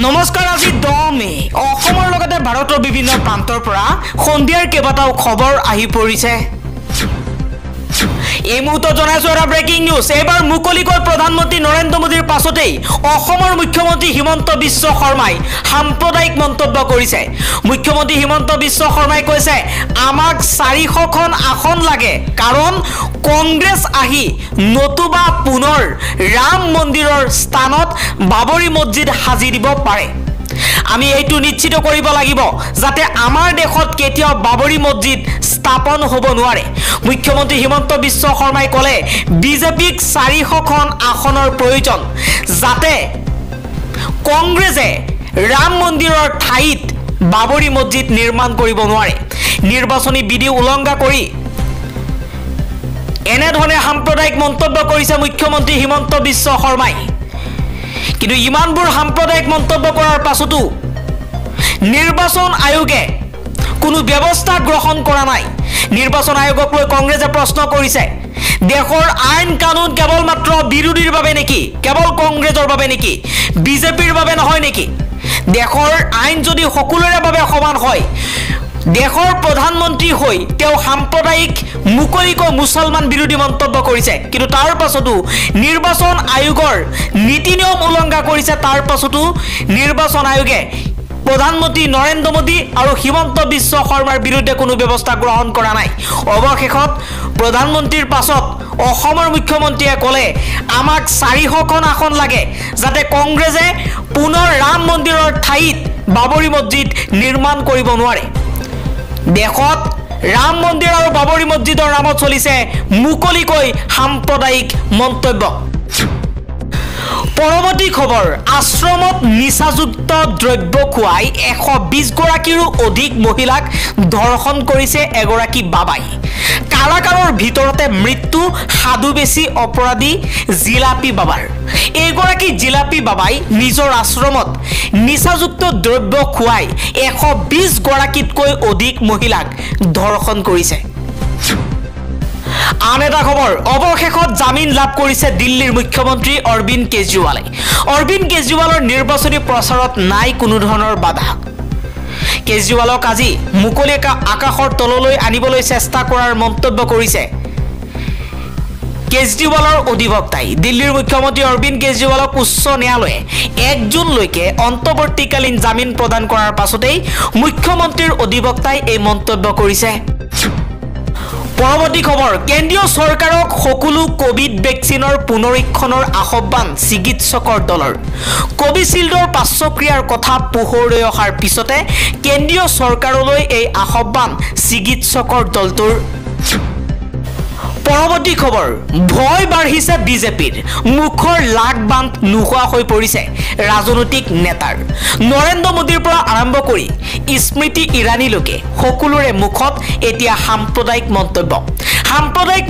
নমস্কাৰ আজি 10 মে অসমৰ লগতে ভাৰতৰ বিভিন্ন প্ৰান্তৰ পৰা সন্ধিয়াৰ কেইবাটাও খবৰ আহি পৰিছে এই মুহূৰ্তত জনাইছো এটা ব্ৰেকিং নিউজ এবাৰ মুকলিকৈ প্ৰধানমন্ত্ৰী নৰেন্দ্ৰ মোদীৰ পাছতেই অসমৰ মুখ্যমন্ত্ৰী হিমন্ত বিশ্ব শৰ্মাই সাম্প্ৰদায়িক মন্তব্য কৰিছে মুখ্যমন্ত্ৰী হিমন্ত বিশ্ব শৰ্মাই কৈছে আমাক 400খন আসন লাগে কাৰণ কংগ্ৰেছ আহি নতুবা পুনৰ ৰাম মন্দিৰৰ স্থানত বাবৰি মছজিদ সাজি দিব পাৰে আমি এইটো নিশ্চিত কৰিব লাগিব যাতে আমাৰ দেশত কেতিয়াও বাবৰি মছজিদ স্থাপন হ'ব নোৱাৰে মুখ্যমন্ত্ৰী হিমন্ত বিশ্ব শৰ্মাই ক'লে বিজেপিক 400খন আসনৰ প্ৰয়োজন যাতে কংগ্ৰেছে ৰাম মন্দিৰৰ ঠাইত বাবৰি মছজিদ নিৰ্মাণ কৰিব নোৱাৰে নিৰ্বাচনী বিধি উলংঘা কৰি এনেধৰণে সাম্প্ৰদায়িক মন্তব্য কৰিছে মুখ্যমন্ত্ৰী হিমন্ত বিশ্ব শৰ্মাই কিন্তু ইমানবোৰ সাম্প্ৰদায়িক মন্তব্য কৰাৰ পাছতো নিৰ্বাচন আয়োগে কোনো ব্যৱস্থা গ্ৰহণ কৰা নাই নিৰ্বাচন আয়োগক লৈ কংগ্ৰেছে প্ৰশ্ন কৰিছে দেশৰ আইন কানুন কেৱল মাত্ৰ বিৰোধীৰ বাবে নেকি কেৱল কংগ্ৰেছৰ বাবে নেকি বিজেপিৰ বাবে নহয় নেকি দেশৰ আইন যদি সকলোৰে বাবে সমান হয় দেশৰ প্ৰধানমন্ত্ৰী হৈ তেওঁ সাম্প্ৰদায়িক মুকলিকৈ মুছলমান বিৰোধী মন্তব্য কৰিছে কিন্তু তাৰ পাছতো নিৰ্বাচন আয়োগৰ নীতি নিয়ম উলংঘা কৰিছে তাৰ পাছতো নিৰ্বাচন আয়োগে প্ৰধানমন্ত্ৰী নৰেন্দ্ৰ মোদী আৰু হিমন্ত বিশ্ব শৰ্মাৰ বিৰুদ্ধে কোনো ব্যৱস্থা গ্ৰহণ কৰা নাই অৱশেষত প্ৰধানমন্ত্ৰীৰ পাছত অসমৰ মুখ্যমন্ত্ৰীয়ে ক'লে আমাক 400খন আসন লাগে যাতে কংগ্ৰেছে পুনৰ ৰাম মন্দিৰৰ ঠাইত বাবৰি মছজিদ নিৰ্মাণ কৰিব নোৱাৰে দেশত ৰাম মন্দিৰ আৰু বাবৰি মছজিদৰ নামত চলিছে মুকলিকৈ সাম্প্ৰদায়িক মন্তব্য পৰৱৰ্তী খবৰ আশ্ৰমত নিচাযুক্ত দ্ৰব্য খুৱাই 120 গৰাকীৰো অধিক মহিলাক ধৰ্ষণ কৰিছে এগৰাকী বাবাই কাৰাগাৰৰ ভিতৰতে মৃত্যু সাধু বেছি অপৰাধী জিলাপি বাবাৰ এগৰাকী জিলাপি বাবাই নিজৰ আশ্ৰমত নিচাযুক্ত দ্ৰব্য খুৱাই 120 গৰাকীতকৈ অধিক মহিলাক ধৰ্ষণ কৰিছে আন এটা খবৰ অৱশেষত জামিন লাভ কৰিছে দিল্লীৰ মুখ্যমন্ত্ৰী অৰবিন্দ কেজৰিৱালৰ নিৰ্বাচনী প্ৰচাৰত নাই কোনো ধৰণৰ বাধা কেজৰিৱালক আজি মুকলি আকাশৰ তললৈ আনিবলৈ চেষ্টা কৰাৰ মন্তব্য কৰিছে কেজৰিৱালৰ অধিবক্তাই দিল্লীৰ মুখ্যমন্ত্ৰী অৰবিন্দ কেজৰিৱালক উচ্চ ন্যায়ালয়ে 1 জুনলৈকে অন্তৱৰ্তীকালীন জামিন প্ৰদান কৰাৰ পাছতেই মুখ্যমন্ত্ৰীৰ অধিবক্তাই এই মন্তব্য কৰিছে পৰৱৰ্তী খবৰ কেন্দ্ৰীয় চৰকাৰক সকলো কোভিড ভেকচিনৰ পুনৰীক্ষণৰ আহ্বান চিকিৎসকৰ দলৰ কোভিচিল্ডৰ পাৰ্শ্বক্ৰিয়াৰ কথা পোহৰলৈ অহাৰ পিছতে কেন্দ্ৰীয় চৰকাৰলৈ এই আহ্বান চিকিৎসকৰ দলটোৰ পৰৱৰ্তী খবৰ ভয় বাঢ়িছে বিজেপিৰ মুখৰ লাগ বান্ধ নোহোৱা হৈ পৰিছে ৰাজনৈতিক নেতাৰ নৰেন্দ্ৰ মোদীৰ পৰা আৰম্ভ কৰি স্মৃতি ইৰাণীলৈকে সকলোৰে মুখত এতিয়া সাম্প্ৰদায়িক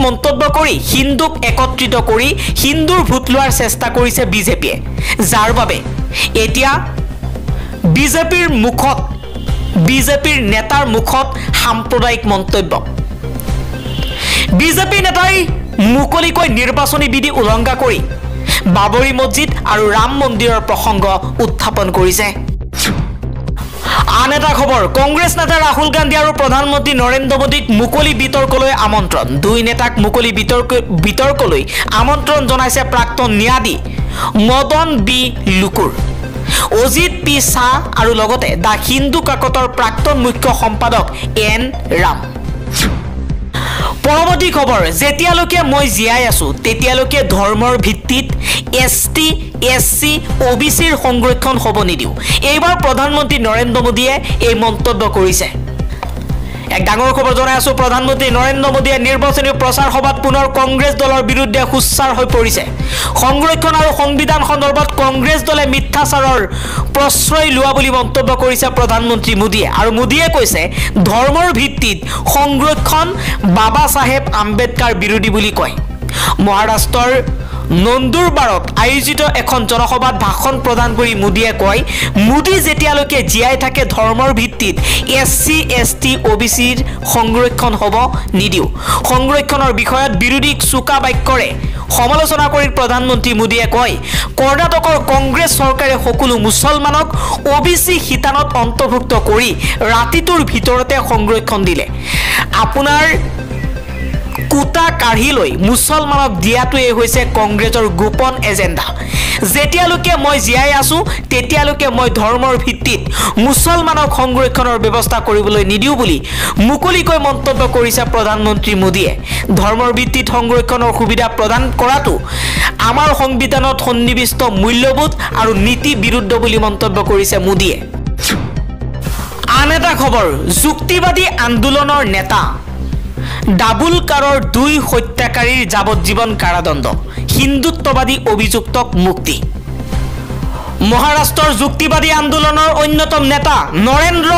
মন্তব্য কৰি হিন্দুক একত্ৰিত কৰি হিন্দুৰ ভোট লোৱাৰ চেষ্টা কৰিছে বিজেপিয়ে যাৰ বাবে এতিয়া বিজেপিৰ নেতাৰ মুখত সাম্প্ৰদায়িক মন্তব্য বিজেপি নেতাই মুকলিকৈ নিৰ্বাচনী বিধি উলংঘা কৰি বাবৰি মছজিদ আৰু ৰাম মন্দিৰৰ প্ৰসংগ উত্থাপন কৰিছে আন এটা খবৰ কংগ্ৰেছ নেতা ৰাহুল গান্ধী আৰু প্ৰধানমন্ত্ৰী নৰেন্দ্ৰ মোদীক মুকলি বিতৰ্কলৈ আমন্ত্ৰণ দুই নেতাক মুকলি বিতৰ্কলৈ আমন্ত্ৰণ জনাইছে প্ৰাক্তন ন্যায়াধী মদন বি লুকুৰ অজিত পি শাহ আৰু লগতে দা হিন্দু কাকতৰ প্ৰাক্তন মুখ্য সম্পাদক এন ৰাম পৰৱৰ্তী খবৰ যেতিয়ালৈকে মই জীয়াই আছো তেতিয়ালৈকে ধৰ্মৰ ভিত্তিত এছটি এছচি ওবিচিৰ সংৰক্ষণ হ'ব নিদিও এইবাৰ প্ৰধানমন্ত্ৰী নৰেন্দ্ৰ মোদীয়ে এই মন্তব্য কৰিছে এক ডাঙৰ খবৰ জনাই আছো প্ৰধানমন্ত্ৰী নৰেন্দ্ৰ মোদীয়ে নিৰ্বাচনী প্ৰচাৰ সভাত পুনৰ কংগ্ৰেছ দলৰ বিৰুদ্ধে হুচ্চাৰ হৈ পৰিছে সংৰক্ষণ আৰু সংবিধান সন্দৰ্ভত কংগ্ৰেছ দলে মিথ্যাচাৰৰ প্ৰশ্ৰয় লোৱা বুলি মন্তব্য কৰিছে প্ৰধানমন্ত্ৰী মোদীয়ে আৰু মোদীয়ে কৈছে ধৰ্মৰ ভিত্তিত সংৰক্ষণ বাবা চাহেব আম্বেদকাৰ বিৰোধী বুলি কয় মহাৰাষ্ট্ৰৰ নন্দুৰবাৰত আয়োজিত এখন জনসভাত ভাষণ প্ৰদান কৰি মোদীয়ে কয় মোদী যেতিয়ালৈকে জীয়াই থাকে ধৰ্মৰ ভিত্তিত SC ST OBCৰ সংৰক্ষণ হ'ব নিদিও সংৰক্ষণৰ বিষয়ত বিৰোধীক চোকা বাক্যৰে সমালোচনা কৰি প্ৰধানমন্ত্ৰী মোদীয়ে কয় কৰ্ণাটকৰ কংগ্ৰেছ চৰকাৰে সকলো মুছলমানক OBC শিতানত অন্তৰ্ভুক্ত কৰি ৰাতিটোৰ ভিতৰতে সংৰক্ষণ দিলে আপোনাৰ কুটা কাঢ়ি লৈ মুছলমানক দিয়াটোৱে হৈছে কংগ্ৰেছৰ গোপন এজেণ্ডা যেতিয়ালৈকে মই জীয়াই আছো তেতিয়ালৈকে মই ধৰ্মৰ ভিত্তিত মুছলমানক সংৰক্ষণৰ ব্যৱস্থা কৰিবলৈ নিদিও বুলি মুকলিকৈ মন্তব্য কৰিছে প্ৰধানমন্ত্ৰী মোদীয়ে ধৰ্মৰ ভিত্তিত সংৰক্ষণৰ সুবিধা প্ৰদান কৰাটো আমাৰ সংবিধানত সন্নিৱিষ্ট মূল্যবোধ আৰু নীতি বিৰুদ্ধ বুলি মন্তব্য কৰিছে মোদীয়ে আন এটা খবৰ যুক্তিবাদী আন্দোলনৰ নেতা ডাবুলকাৰৰ 2 হত্যাকাৰীৰ যাৱজ্জীৱন কাৰাদণ্ড হিন্দুত্ববাদী অভিযুক্তক মুক্তি মহাৰাষ্ট্ৰৰ যুক্তিবাদী আন্দোলনৰ অন্যতম নেতা নৰেন্দ্ৰ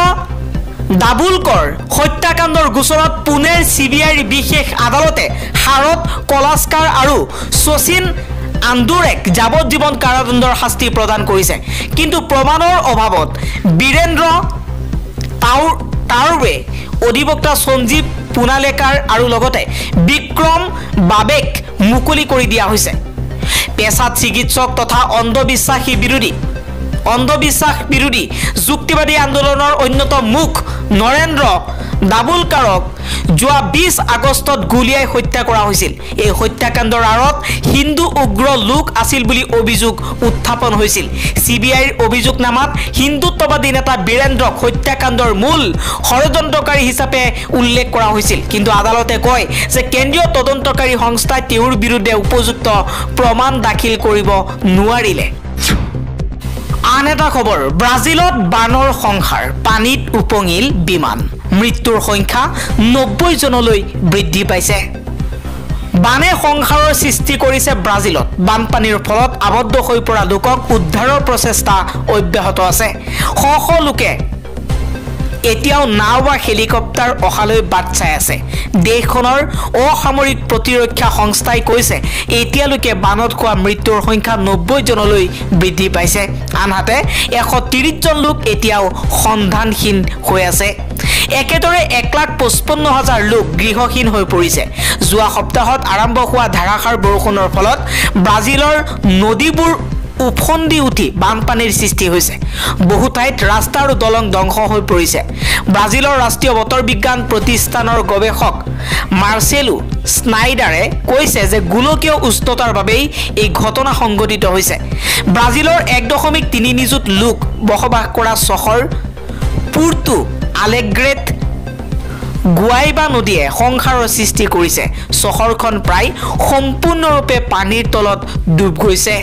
ডাবুলকৰ হত্যাকাণ্ডৰ গোচৰত পুনেৰ CBIৰ বিশেষ আদালতে হাৰত কলাস্কাৰ আৰু শচীন আন্দুৰেক যাৱজ্জীৱন কাৰাদণ্ডৰ শাস্তি প্ৰদান কৰিছে কিন্তু প্ৰমাণৰ অভাৱত বীৰেন্দ্ৰ তাউৰৱে অধিবক্তা সঞ্জীৱ পুনালেকাৰ আৰু লগতে বিক্ৰম বাবেক মুকলি কৰি দিয়া হৈছে পেছাত চিকিৎসক তথা অন্ধবিশ্বাস বিৰোধী যুক্তিবাদী আন্দোলনৰ অন্যতম মুখ নৰেন্দ্ৰ ডাবুলকাৰক যোৱা 20 আগষ্টত গুলিয়াই হত্যা কৰা হৈছিল এই হত্যাকাণ্ডৰ আঁৰত হিন্দু উগ্ৰ লোক আছিল বুলি অভিযোগ উত্থাপন হৈছিল CBIৰ অভিযোগনামাত হিন্দুত্ববাদী নেতা বীৰেন্দ্ৰক হত্যাকাণ্ডৰ মূল ষড়যন্ত্ৰকাৰী হিচাপে উল্লেখ কৰা হৈছিল কিন্তু আদালতে কয় যে কেন্দ্ৰীয় তদন্তকাৰী সংস্থাই তেওঁৰ বিৰুদ্ধে উপযুক্ত প্ৰমাণ দাখিল কৰিব নোৱাৰিলে আন এটা খবৰ ব্ৰাজিলত বানৰ সংহাৰ পানীত উপঙিল বিমান মৃত্যুৰ সংখ্যা 90 জনলৈ বৃদ্ধি পাইছে বানে সংহাৰৰ সৃষ্টি কৰিছে ব্ৰাজিলত বানপানীৰ ফলত আবদ্ধ হৈ পৰা লোকক উদ্ধাৰৰ প্ৰচেষ্টা অব্যাহত আছে শ লোকে এতিয়াও নাও বা হেলিকপ্টাৰ অহালৈ বাট চাই আছে দেশখনৰ অসামৰিক প্ৰতিৰক্ষা সংস্থাই কৈছে এতিয়ালৈকে বানত হোৱা মৃত্যুৰ সংখ্যা 90 জনলৈ বৃদ্ধি পাইছে আনহাতে 130 জন লোক এতিয়াও সন্ধানহীন হৈ আছে একেদৰে 1,55,000 লোক গৃহহীন হৈ পৰিছে যোৱা সপ্তাহত আৰম্ভ হোৱা ধাৰাসাৰ বৰষুণৰ ফলত ব্ৰাজিলৰ নদীবোৰ উফন্দি উঠি বানপানীৰ সৃষ্টি হৈছে বহু ঠাইত ৰাস্তা আৰু দলং ধ্বংস হৈ পৰিছে ব্ৰাজিলৰ ৰাষ্ট্ৰীয় বতৰ বিজ্ঞান প্ৰতিষ্ঠানৰ গৱেষক মাৰ্চেলো স্নাইডাৰে কৈছে যে গোলকীয় উষ্ণতাৰ বাবেই এই ঘটনা সংঘটিত হৈছে ব্ৰাজিলৰ 1.3 নিযুত লোক বসবাস কৰা চহৰ পুৰ্টো আলেগ্ৰেত গুৱাইবা নদীয়ে সংহাৰৰ সৃষ্টি কৰিছে চহৰখন প্ৰায় সম্পূৰ্ণৰূপে পানীৰ তলত ডুব গৈছে